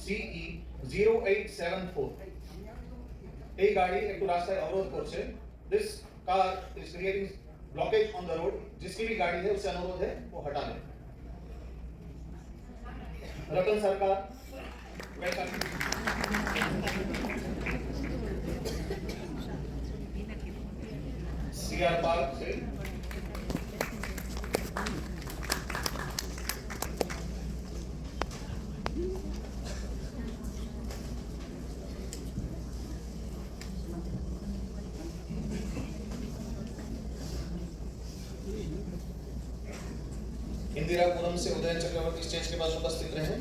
CE0874 এই গাড়ি একটু রাস্তায় অবরোধ করছে। This car is creating blockage on the road. जिसकी भी गाड़ी है उससे अनुरोध है वो हटा लें। रतन सरकार CR पार्क से इंदिरापुरम से उदयन चक्रवर्ती स्टेज के पास उपस्थित रहे।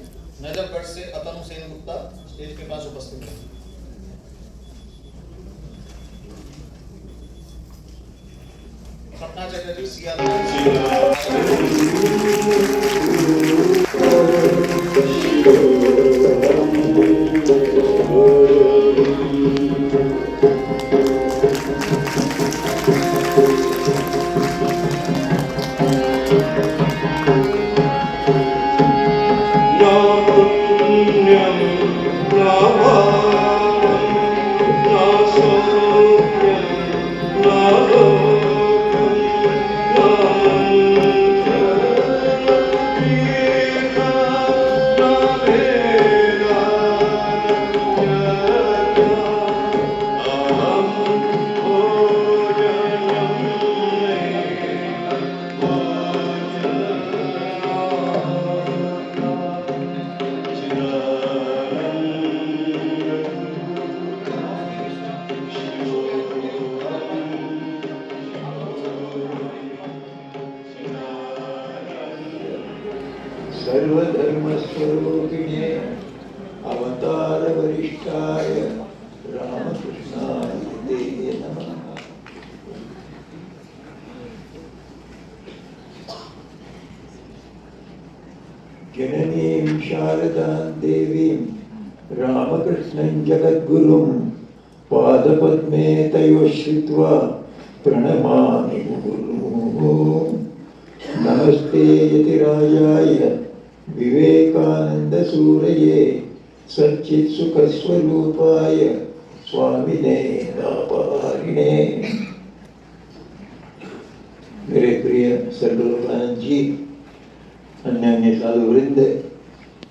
नजफगढ़ से अतनु सेन गुप्ता स्टेज के पास उपस्थित रहे। सपना चटर्जी सीआर सर्वधर्मस्वरूपिणे अवतार वरिष्ठाय रामकृष्णाय ते नमः। जननीं शारदां देवीं रामकृष्णं जगद्गुरुं पादपद्मे तयोः श्रित्वा प्रणमामि मुहुर्मुहुः। नमस्ते यतिराजाय विवेकानंदसूरये सच्चित्सुखस्वरूपाय स्वामिने नापारिणे। मेरे प्रिय सर्वलोकानंद जी, अन्य अन्य साधु वृंद,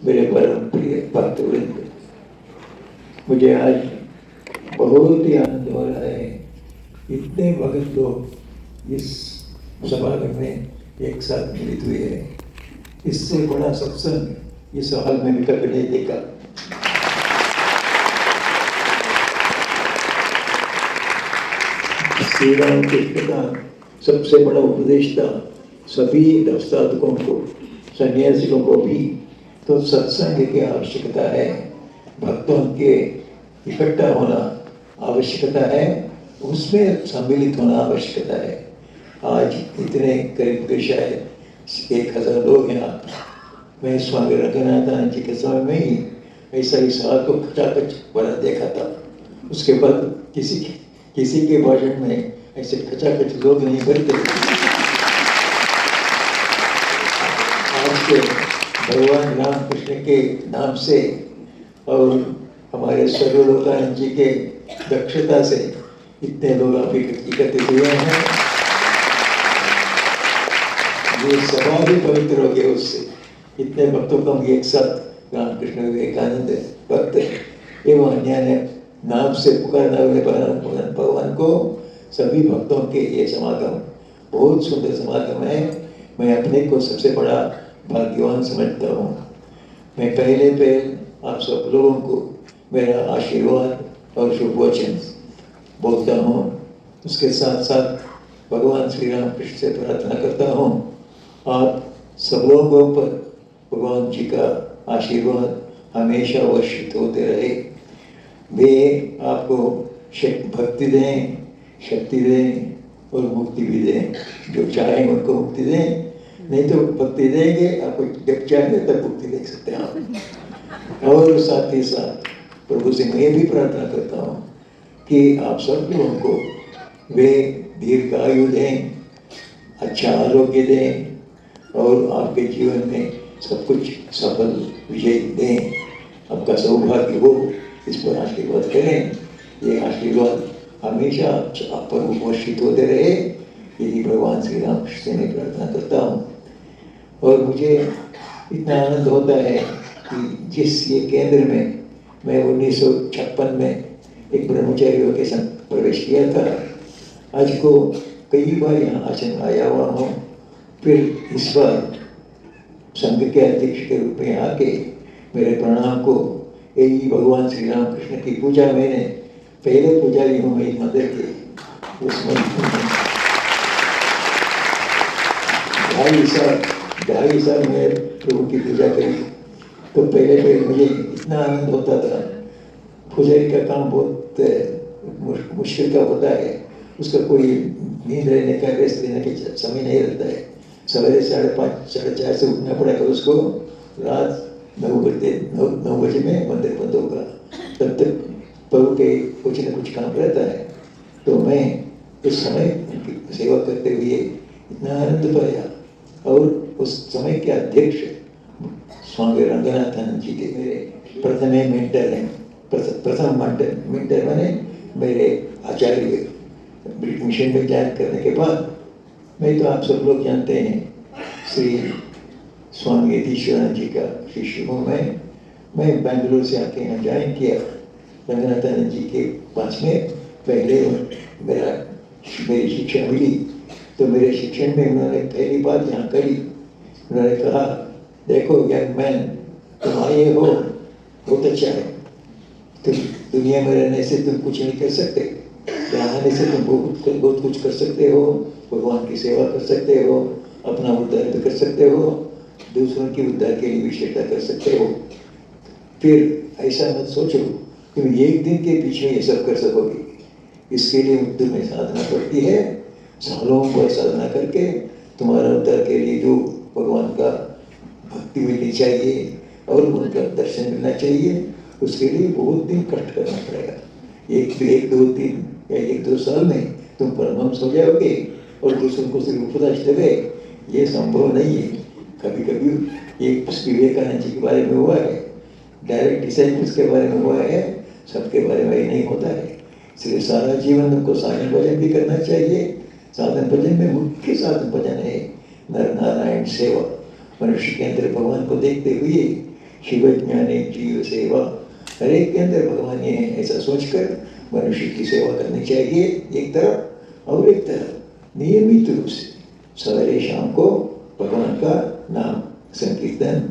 मेरे परम प्रिय भक्त वृंद, मुझे आज बहुत ही आनंद हो रहा है। इतने भक्त लोग इस समागम में एक साथ मिलित हुए हैं। इससे बड़ा सत्संग इस हाल में कभी नहीं देखा। श्री राम कृष्ण का सबसे बड़ा उपदेश था सभी साधकों को, सन्यासियों को भी। तो सत्संग की आवश्यकता है, भक्तों के इकट्ठा होना आवश्यकता है, उसमें सम्मिलित होना आवश्यकता है। आज इतने करीब शायद 1000 लोग हैं। मैं स्वामी रंगनाथानंद जी के समय में ही ऐसा ही साल को खचाखच बड़ा देखा था। उसके बाद किसी के भाषण में ऐसे खचाखच लोग नहीं भरते। आज के भगवान राम कृष्ण के नाम से और हमारे सर्वलोकानंद जी के दक्षता से इतने लोग आप एकत्रित हुए हैं। ये सभा भी पवित्र हो गया उससे। इतने भक्तों को हम एक साथ रामकृष्ण विवेकानंद भक्त एवं अन्य नाम से पुकारने वाले भगवान को, सभी भक्तों के ये समागम बहुत सुंदर समागम है। मैं अपने को सबसे बड़ा भाग्यवान समझता हूँ। मैं पहले आप सब लोगों को मेरा आशीर्वाद और शुभ वचन बोलता हूँ। उसके साथ साथ भगवान श्री राम कृष्ण से प्रार्थना करता हूँ आप सब लोगों पर भगवान जी का आशीर्वाद हमेशा वर्षित होते रहे। वे आपको भक्ति दें, शक्ति दें और मुक्ति भी दें। जो चाहें उनको मुक्ति दें, नहीं तो भक्ति देंगे आपको, जब चाहेंगे तब मुक्ति दे सकते हैं आप। और साथ ही साथ प्रभु से मैं भी प्रार्थना करता हूँ कि आप सब लोगों को वे दीर्घायु दें, अच्छा आरोग्य दें और आपके जीवन में सब कुछ सफल विजय दें। आपका सौभाग्य हो, इस पर आशीर्वाद करें। ये आशीर्वाद हमेशा आप पर वर्षित होते रहे, यही भगवान श्री राम कृष्ण से मैं प्रार्थना करता हूँ। और मुझे इतना आनंद होता है कि जिस ये केंद्र में मैं 1956 में एक ब्रह्मचारियों के संग प्रवेश किया था, आज को कई बार यहाँ आश्रम आया हुआ हूँ। फिर इस बार संघ के अध्यक्ष के रूप में आके मेरे प्रणाम को यही भगवान श्री राम कृष्ण की पूजा मैंने पहले पुजारी हूँ मैं मंदिर के, उसमें 2.5 साल मैं प्रभु की पूजा करी। तो पहले मुझे इतना आनंद होता था। पुजारी का काम बहुत मुश्किल का होता है, उसका कोई नींद रहने का, रेस्ट लेने का समय नहीं रहता है। सवेरे 5:30 साढ़े 4 से उठना पड़ेगा उसको। रात 9 बजे में मंदिर बंद होगा, तब तक प्रभु के कुछ न कुछ काम रहता है। तो मैं उस समय उनकी सेवा करते हुए इतना आनंद पाया। और उस समय के अध्यक्ष स्वामी रंगनाथानंद जी थे, मेरे प्रथम मेंटर हैं। प्रथम मेंटर माने मेरे आचार्य। मिशन में ज्वाइन करने के बाद मैं तो आप सब लोग जानते हैं श्री स्वामी यतीश्वरानंद जी का शिष्य हूँ मैं बेंगलुरु से आके यहाँ ज्वाइन किया रंगनाथानंद जी के पास में। पहले मेरी शिक्षा मिली, तो मेरे शिक्षण में उन्होंने पहली बात यहाँ करी। उन्होंने कहा, देखो यंग मैन, तुम आए हो बहुत अच्छा है, तुम दुनिया में रहने से तुम कुछ नहीं कर सकते, यहाँ आने से तुम बहुत कुछ कर सकते हो। भगवान की सेवा कर सकते हो, अपना उद्धार भी कर सकते हो, दूसरों की उद्धार के लिए भी चेष्टा कर सकते हो। फिर ऐसा मत सोचो तुम एक दिन के पीछे ये सब कर सकोगे। इसके लिए तुम्हें साधना पड़ती है। सालों भर साधना करके तुम्हारा उद्धार के लिए जो भगवान का भक्ति मिलनी चाहिए और उनका दर्शन मिलना चाहिए, उसके लिए बहुत दिन कष्ट करना पड़ेगा। एक दो दिन या 1-2 साल में तुम परमहंस हो जाओगे और दूसरों को सिर्फ उपदेश देवे, ये संभव नहीं है। कभी कभी एक विवेकानंद जी के बारे में हुआ है, डायरेक्ट डिसाइपल्स के बारे में हुआ है, सबके बारे में नहीं होता है। इसलिए सारा जीवन उनको साधन भजन भी करना चाहिए। साधन भजन में मुख्य साधन भजन है नर नारायण सेवा। मनुष्य के अंदर भगवान को देखते हुए शिव ज्ञानी जीव सेवा, हर एक के अंदर भगवान ये है, ऐसा सोचकर मनुष्य की सेवा करनी चाहिए एक तरफ। और एक तरफ नियमित रूप से सवेरे शाम को भगवान का नाम संकीर्तन,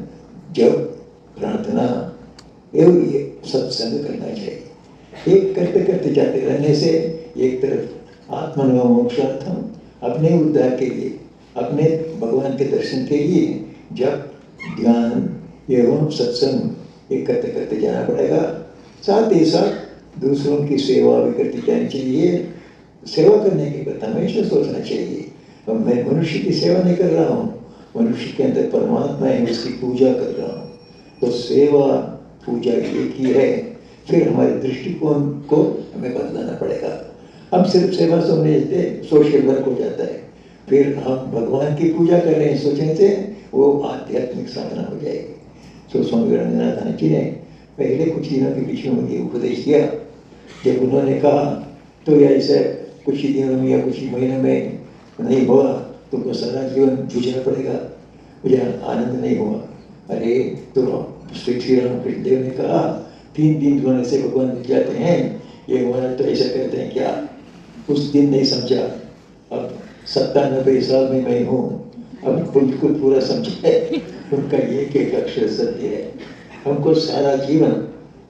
जप, प्रार्थना एवं ये सत्संग करना चाहिए। एक करते करते जाते रहने से एक तरफ आत्मनो मोक्षार्थम, अपने उद्धार के लिए, अपने भगवान के दर्शन के लिए जब ध्यान एवं सत्संग एक करते करते जाना पड़ेगा। साथ ही साथ दूसरों की सेवा भी करती जानी चाहिए। सेवा करने की बात हमेशा सोचना चाहिए, अब मैं मनुष्य की सेवा नहीं कर रहा हूँ, मनुष्य के अंदर परमात्मा है, उसकी पूजा कर रहा हूँ। तो सेवा पूजा एक ही है। फिर हमारे दृष्टिकोण को हमें बदलाना पड़ेगा। हम सिर्फ सेवा समझने से सोशल वर्क हो जाता है, फिर हम भगवान की पूजा कर रहे हैं सोचने से वो आध्यात्मिक साधना हो जाएगी। तो स्वामी रंगनाथ जी ने पहले कुछ दिनों के पीछे मुझे उपदेश दिया। जब उन्होंने कहा तो ऐसे कुछ ही दिनों में या कुछ ही महीनों में नहीं हुआ, तुमको सारा जीवन जूझना पड़ेगा। मुझे आनंद नहीं हुआ। अरे तो श्री रामकृष्ण देव ने कहा 3 दिन धोने से भगवान मिल जाते हैं, ये महाराज तो ऐसा कहते हैं क्या? उस दिन नहीं समझा। अब 97 साल में मैं हूँ, अब बिल्कुल पूरा समझा है। उनका एक एक अक्षर सत्य है। हमको सारा जीवन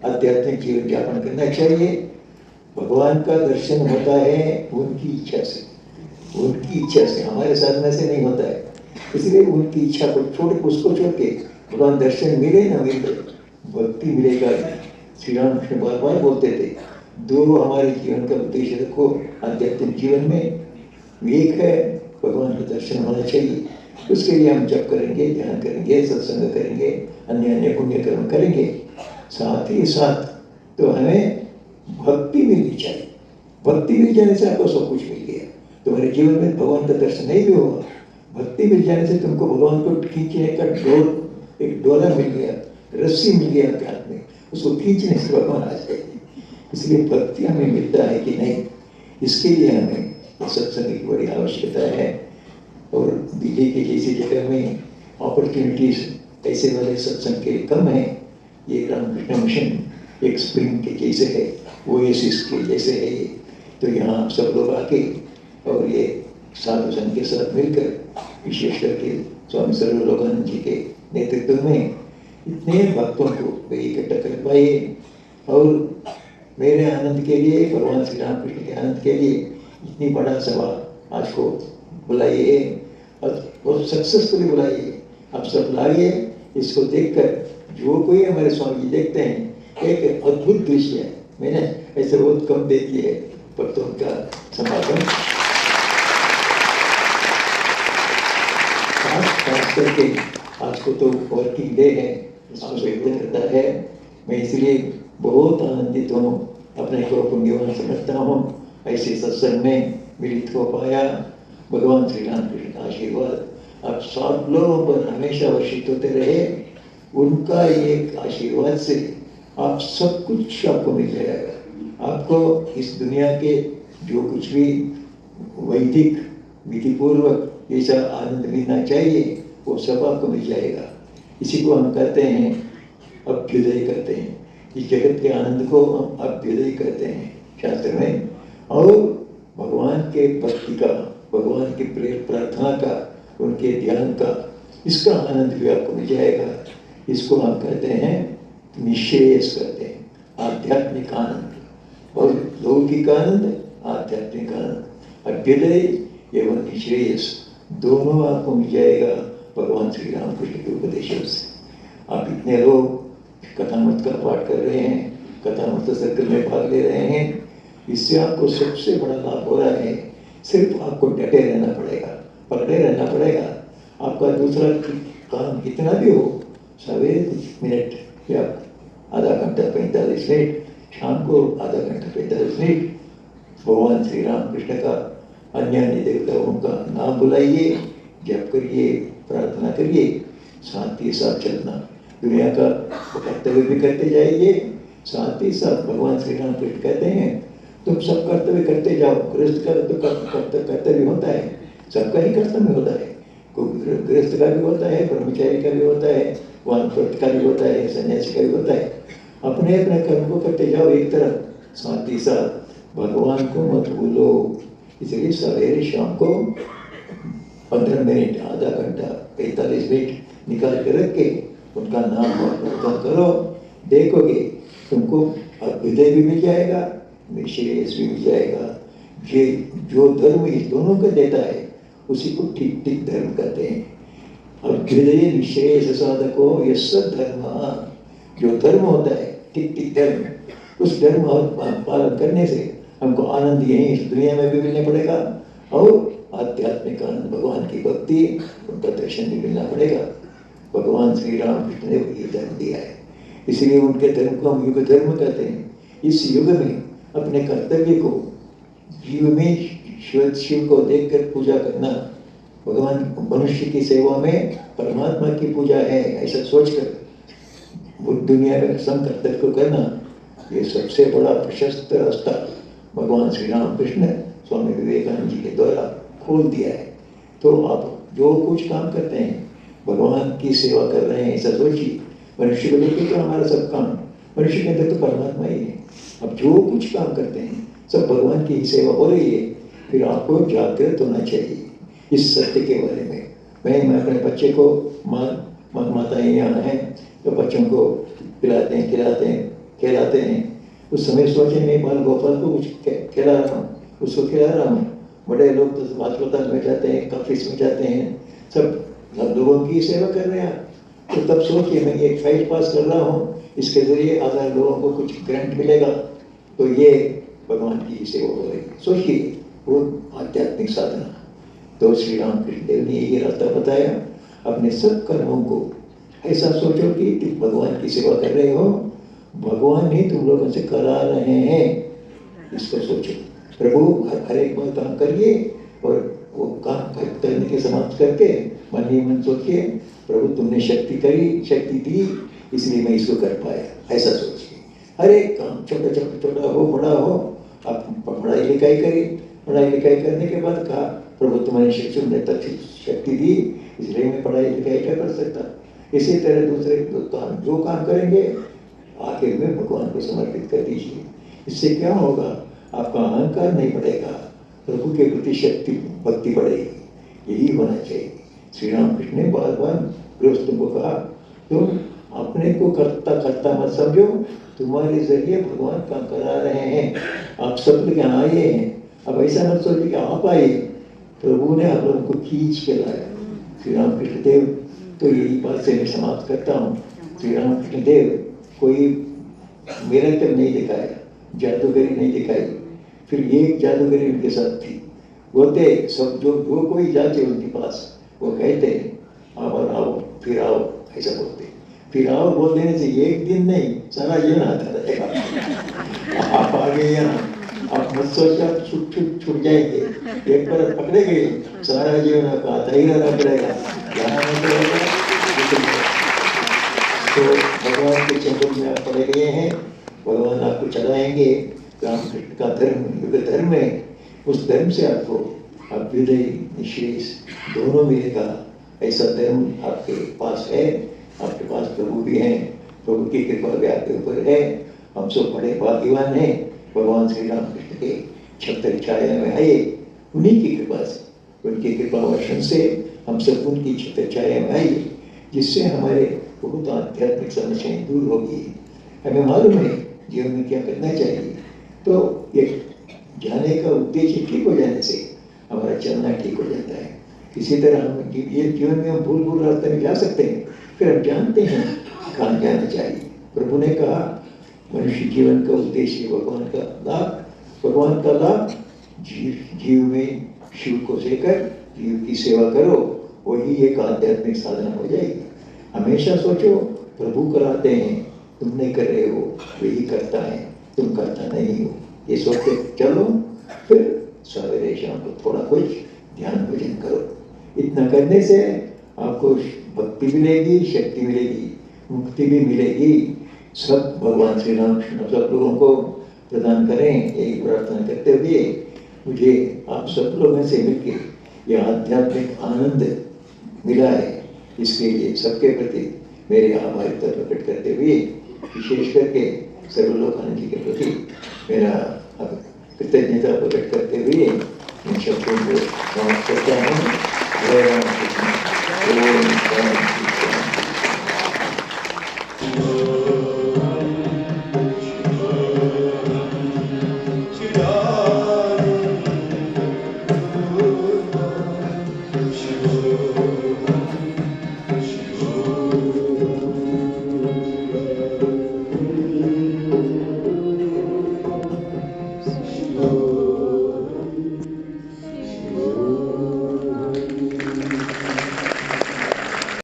आध्यात्मिक जीवन यापन करना चाहिए। भगवान का दर्शन होता है उनकी इच्छा से, उनकी इच्छा से, हमारे साधना से नहीं होता है। इसलिए उनकी इच्छा को उसको छोड़ के भगवान दर्शन मिले ना मिले, भक्ति मिलेगा। श्री रामकृष्ण बार बार बोलते थे, 2 हमारे जीवन का उद्देश्य रखो आध्यात्मिक जीवन में। एक है भगवान का दर्शन होना चाहिए, उसके लिए हम जप करेंगे, ध्यान करेंगे, सत्संग करेंगे, अन्य अन्य पुण्य कर्म करेंगे। साथ ही साथ तो हमें भक्ति मिलनी चाहिए। भक्ति मिल जाने से आपको सब कुछ मिल गया। तुम्हारे जीवन में भगवान का दर्शन नहीं भी हुआ, भक्ति मिल जाने से तुमको भगवान को खींचने का एक डोला मिल गया, रस्सी मिल गया आपके हाथ में, उसको खींचने से भगवान आ जाएगी। इसलिए भक्ति हमें मिलता है कि नहीं, इसके लिए हमें सत्संग की बड़ी आवश्यकता है। और दिल्ली के जैसी जगह में अपॉर्चुनिटीज ऐसे वाले सत्संग के कम है। ये रामकृष्ण मिशन एक स्प्रिंग के जैसे है, ओएसिस के जैसे है ये। तो यहाँ सब लोग आके और ये साधु संघ के साथ मिलकर विशेष करके स्वामी सर्वलोकानंद जी के नेतृत्व में इतने भक्तों को इकट्ठा कर पाए। और मेरे आनंद के लिए, भगवान श्री रामकृष्ण के आनंद के लिए इतनी बड़ा सभा आज को बुलाई है और सक्सेसफुली बुलाई है। आप सब लाइए, इसको देखकर जो कोई हमारे स्वामी जी देखते हैं एक अद्भुत दृश्य है। मैंने ऐसे बहुत कम देखी है भक्तों का समागम। खास करके आज को तो वर्किंग डे है, इसको व्यक्त करता है। मैं इसलिए बहुत आनंदित हूँ, अपने को पुण्यवान समझता हूँ ऐसे सत्संग में मिलित हो पाया। भगवान श्री रामकृष्ण का आशीर्वाद आप सब लोगों पर हमेशा वर्षित होते रहे। उनका एक आशीर्वाद से आप सब कुछ आपको मिल जाएगा। आपको इस दुनिया के जो कुछ भी वैदिक विधिपूर्वक जैसा आनंद मिलना चाहिए वो सब आपको मिल जाएगा। इसी को हम कहते हैं अभ्युदय करते हैं। इस जगत के आनंद को हम अभ्युदय कहते हैं शास्त्र में। और भगवान के भक्ति का, भगवान की प्रार्थना का, उनके ध्यान का, इसका आनंद भी आपको मिल जाएगा। इसको हम कहते हैं निश्रेयस कहते हैं, आध्यात्मिक आनंद। और लौकिक आनंद, आध्यात्मिक आनंद, अभ्युदय एवं निश्रेयस दोनों आपको मिल जाएगा भगवान श्री रामकृष्ण के उपदेशों से। आप इतने लोग कथामृत का पाठ कर रहे हैं, कथामृत सर्कल में भाग ले रहे हैं, इससे आपको सबसे बड़ा लाभ हो रहा है। सिर्फ आपको डटे रहना पड़ेगा, पकड़े रहना पड़ेगा। आपका दूसरा काम कितना भी हो, सवेरे कुछ मिनट या आधा घंटा 45 मिनट, शाम को आधा घंटा 45 मिनट भगवान श्री रामकृष्ण का, अन्य अन्य देवताओं का नाम बुलाइए, जप करिए, प्रार्थना करिए, साथ ही साथ चलना। दुनिया का कर्तव्य भी करते जाइए, साथ ही साथ भगवान श्री रामकृष्ण कहते हैं तुम सब कर्तव्य करते जाओ। गृहस्थ का तो कर्तव्य होता है, सबका ही कर्तव्य होता है। गृहस्थ का भी होता है, ब्रह्मचारी का भी होता है, वानप्रस्थ का भी होता है, सन्यासी का भी होता है। अपने अपने कर्म को करते जाओ एक तरफ, साथ ही साथ भगवान को मत भूलो। इसलिए सवेरे शाम को 15 मिनट, आधा घंटा, 45 मिनट निकाल कर रख के उनका नाम और प्रार्थना करो। देखोगे तुमको अभ्युदय भी मिल जाएगा, निश्रेयस भी मिल जाएगा। ये जो धर्म इस दोनों को देता है उसी को ठीक ठीक धर्म कहते हैं। अब हृदय निश्चय साधको ये सब धर्म, जो धर्म होता है ठीक ठीक धर्म, उस धर्म पालन करने से हमको आनंद यही इस दुनिया में भी मिलने पड़ेगा और आध्यात्मिक आनंद, भगवान की भक्ति, उनका दर्शन भी मिलना पड़ेगा। भगवान श्री राम कृष्ण ने ये धर्म दिया है, इसलिए उनके धर्म को हम युग धर्म कहते हैं। इस युग में अपने कर्तव्य को जीव में शिव को देखकर पूजा करना, भगवान मनुष्य की सेवा में परमात्मा की पूजा है ऐसा सोचकर वो दुनिया में सम कर्तव्य को करना, ये सबसे बड़ा प्रशस्त रास्ता भगवान श्री राम कृष्ण स्वामी विवेकानंद जी के द्वारा खोल दिया है। तो आप जो कुछ काम करते हैं भगवान की सेवा कर रहे हैं ऐसा सोचिए। मनुष्य को देखिए तो हमारा सब काम, मनुष्य के अंदर तो परमात्मा ही है। अब जो कुछ काम करते हैं सब भगवान की ही सेवा हो रही है। फिर आपको जागृत होना चाहिए इस सत्य के बारे में। मैं अपने बच्चे को माताएं यहाँ हैं तो बच्चों को पिलाते हैं, खिलाते हैं, खिलाते हैं। उस समय सोचे मैं बाल गोपाल को कुछ खिला रहा हूँ, उसको खिला रहा हूँ। बड़े लोग तो अस्पताल में जाते हैं, ऑफिस में जाते हैं, सब लोगों की सेवा कर रहे हैं। तो तब सोचिए मैं एक फाइल पास कर रहा हूँ, इसके जरिए 1000 लोगों को कुछ ग्रांट मिलेगा, तो ये भगवान की सेवा हो रही है। सोचिए वो आध्यात्मिक साधना। तो श्री राम कृष्ण देव ने ये रास्ता बताया। अपने सब कर्मों को ऐसा सोचो कि तुम भगवान की सेवा कर रहे हो, भगवान ही तुम लोगों से करा रहे हैं, इसको सोचो। प्रभु हर एक बार काम करिए और वो काम करने के समाप्त करके मन ही मन सोचिए प्रभु तुमने शक्ति दी इसलिए मैं इसको कर पाया, ऐसा सोचिए। हर एक काम छोटा हो बड़ा हो, आप पढ़ाई लिखाई करिए, पढ़ाई लिखाई करने के बाद कहा प्रभु तुम्हारी शक्ति दी इसलिए मैं पढ़ाई लिखाई कर सकता। इसी तरह दूसरे जो काम करेंगे आखिर में भगवान को समर्पित कर दीजिए। इससे क्या होगा, आपका अहंकार नहीं बढ़ेगा, प्रभु के प्रति शक्ति भक्ति बढ़ेगी। यही होना चाहिए। श्री राम कृष्ण ने बार बार गृहस्थों को कहा तुम अपने को करता मत समझो, तुम्हारे जरिए भगवान काम करा रहे हैं। आप सब लोग यहाँ आए हैं, अब ऐसा मत सोचिए कि आप आए, प्रभु ने आप लोगों को खींच के लाया। श्री राम कृष्ण देव तो यही बात से मैं समाप्त करता हूँ। श्री राम कृष्ण देव कोई मिरेकल नहीं दिखाया, जादूगरी नहीं दिखाई। फिर एक जादूगरी उनके साथ थी, वो थे सब जो कोई जाते उनके पास वो कहते आओ फिर आओ ऐसा बोलते। फिर आओ बोल देने से एक दिन नहीं सारा जीवन आता रहेगा। आप आ गए यहाँ, आप मत सोचो आप छूट जाएंगे। एक बार पकड़े गए सारा जीवन आपको आता ही रहना पड़ेगा। तो भगवान के चरणों में आप पड़े गए हैं, भगवान आपको चलाएंगे। रामकृष्ण का धर्म युग धर्म है, उस धर्म से आपको अभ्युदय निश्रेष दोनों मिलेगा। ऐसा धर्म आपके पास है, आपके पास प्रभु भी हैं, प्रभु की कृपा भी आपके ऊपर है। हम सब बड़े भाग्यवान हैं, भगवान श्री राम कृष्ण के छत्र छाया में आए, उन्हीं की कृपा से, उनकी कृपा वर्षण से हम सब उनकी छत्र छाया में आए, जिससे हमारे बहुत आध्यात्मिक समस्याएं दूर होगी। हमें मालूम है जीवन में क्या करना चाहिए। तो एक जाने का उद्देश्य ठीक हो जाने से हमारा चलना ठीक हो जाता है। इसी तरह हम ये जीवन में हम भूल रास्ते में जा सकते हैं, फिर हम जानते हैं कहाँ जाना चाहिए। प्रभु ने कहा मनुष्य जीवन का उद्देश्य भगवान का लाभ जीव में शिव को सेकर जीव की सेवा करो, वही एक आध्यात्मिक साधना हो जाएगी। हमेशा सोचो प्रभु कराते हैं, तुम नहीं कर रहे हो, वही करता है, तुम करता नहीं हो। ये सोचते चलो, फिर सवेरे शाम को थोड़ा कुछ ध्यान भजन करो। इतना करने से आपको भक्ति मिलेगी, शक्ति मिलेगी, मुक्ति भी मिलेगी। सब भगवान श्री राम सब लोगों को प्रदान करें, यही प्रार्थना करते हुए मुझे आप सब लोगों से मिलकर यह आध्यात्मिक आनंद मिला है, इसके लिए सबके प्रति मेरे आभारिता प्रकट करते हुए विशेष करके सर्वलोकानंद जी के प्रति मेरा कृतज्ञता प्रकट करते हुए इन शब्दों को समाप्त करता हूँ।